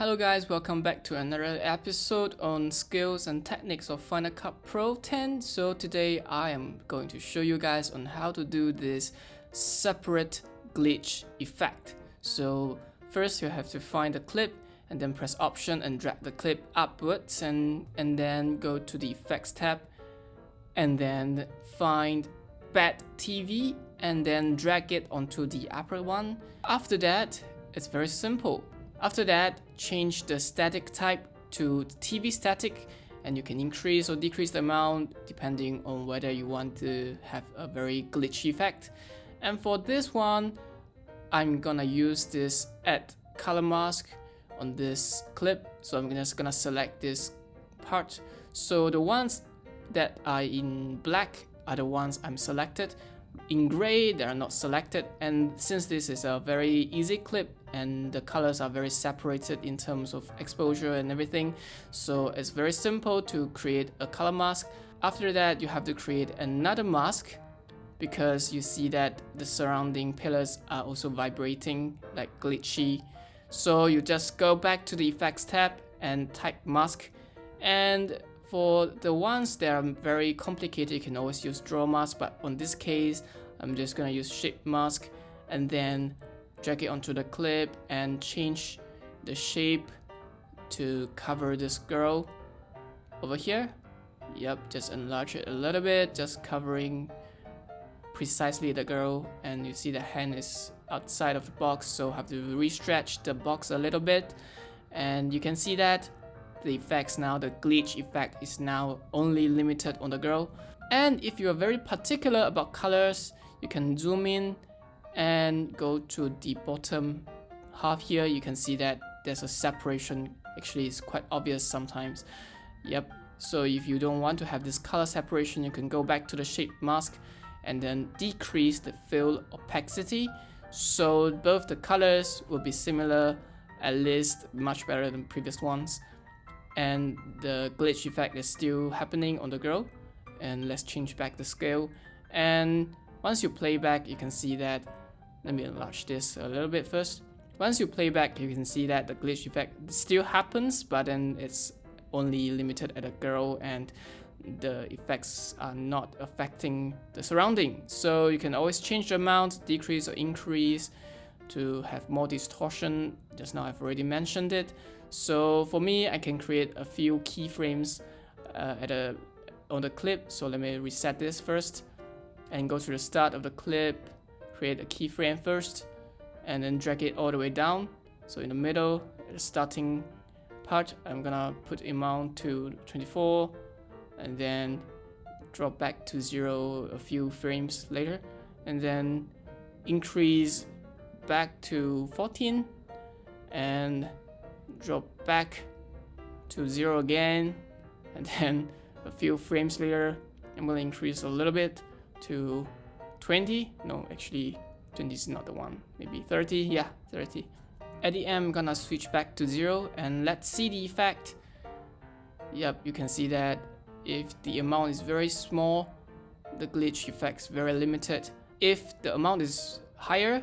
Hello guys, welcome back to another episode on skills and techniques of Final Cut Pro 10. So today I am going to show you guys on how to do this separate glitch effect. So first you have to find the clip and then press Option and drag the clip upwards and then go to the Effects tab and then find Bad TV and then drag it onto the upper one. After that, it's very simple. After that, change the static type to TV static and you can increase or decrease the amount depending on whether you want to have a very glitchy effect. And for this one, I'm gonna use this add color mask on this clip. So I'm just gonna select this part. So the ones that are in black are the ones I'm selected. In gray, they are not selected, and since this is a very easy clip and the colors are very separated in terms of exposure and everything, so it's very simple to create a color mask. After that, you have to create another mask because you see that the surrounding pillars are also vibrating like glitchy. So you just go back to the effects tab and type mask, and for the ones that are very complicated, you can always use draw mask, but on this case, I'm just gonna use shape mask and then drag it onto the clip and change the shape to cover this girl over here. Yep, just enlarge it a little bit, just covering precisely the girl, and you see the hand is outside of the box, so have to re-stretch the box a little bit, and you can see that the effects now, the glitch effect is now only limited on the girl. And if you are very particular about colors, you can zoom in and go to the bottom half here. You can see that there's a separation. Actually, it's quite obvious sometimes. Yep. So if you don't want to have this color separation, you can go back to the shape mask and then decrease the fill opacity. So both the colors will be similar, at least much better than previous ones. And the glitch effect is still happening on the girl. And let's change back the scale. And once you play back, you can see that, let me enlarge this a little bit first. Once you play back, you can see that the glitch effect still happens, but then it's only limited at a girl and the effects are not affecting the surrounding. So you can always change the amount, decrease or increase to have more distortion. Just now I've already mentioned it. So for me, I can create a few keyframes on the clip. So let me reset this first and go to the start of the clip, create a keyframe first, and then drag it all the way down. So in the middle, the starting part, I'm gonna put amount to 24 and then drop back to 0 a few frames later, and then increase back to 14 and drop back to 0 again, and then a few frames later I'm going to increase a little bit to 20. No, actually 20 is not the one, maybe 30. Yeah, 30. At the end I'm gonna switch back to 0 and let's see the effect. Yep, you can see that if the amount is very small, the glitch effect is very limited. If the amount is higher,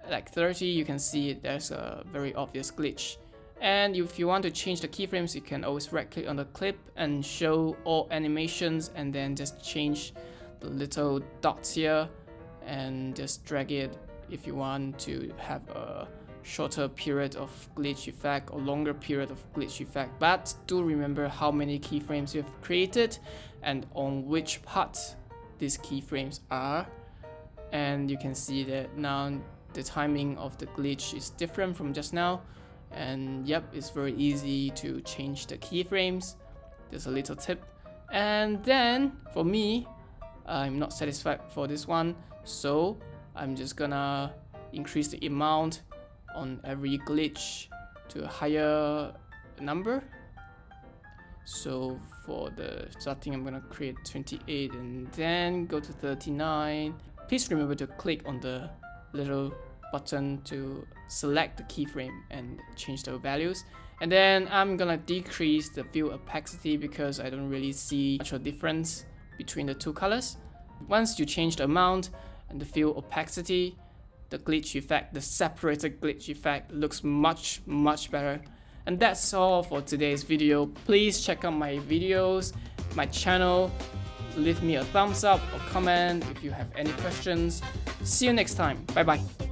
like 30, you can see there's a very obvious glitch. And if you want to change the keyframes, you can always right click on the clip and show all animations and then just change the little dots here and just drag it if you want to have a shorter period of glitch effect or longer period of glitch effect. But do remember how many keyframes you have created and on which parts these keyframes are. And you can see that now the timing of the glitch is different from just now. And yep, it's very easy to change the keyframes. There's a little tip. And then for me, I'm not satisfied for this one, so I'm just gonna increase the amount on every glitch to a higher number. So for the starting, I'm gonna create 28 and then go to 39. Please remember to click on the little button to select the keyframe and change the values. And then I'm gonna decrease the fill opacity because I don't really see much of a difference between the two colors. Once you change the amount and the fill opacity, the glitch effect, the separated glitch effect looks much better. And that's all for today's video. Please check out my videos, my channel. Leave me a thumbs up or comment if you have any questions. See you next time. Bye bye.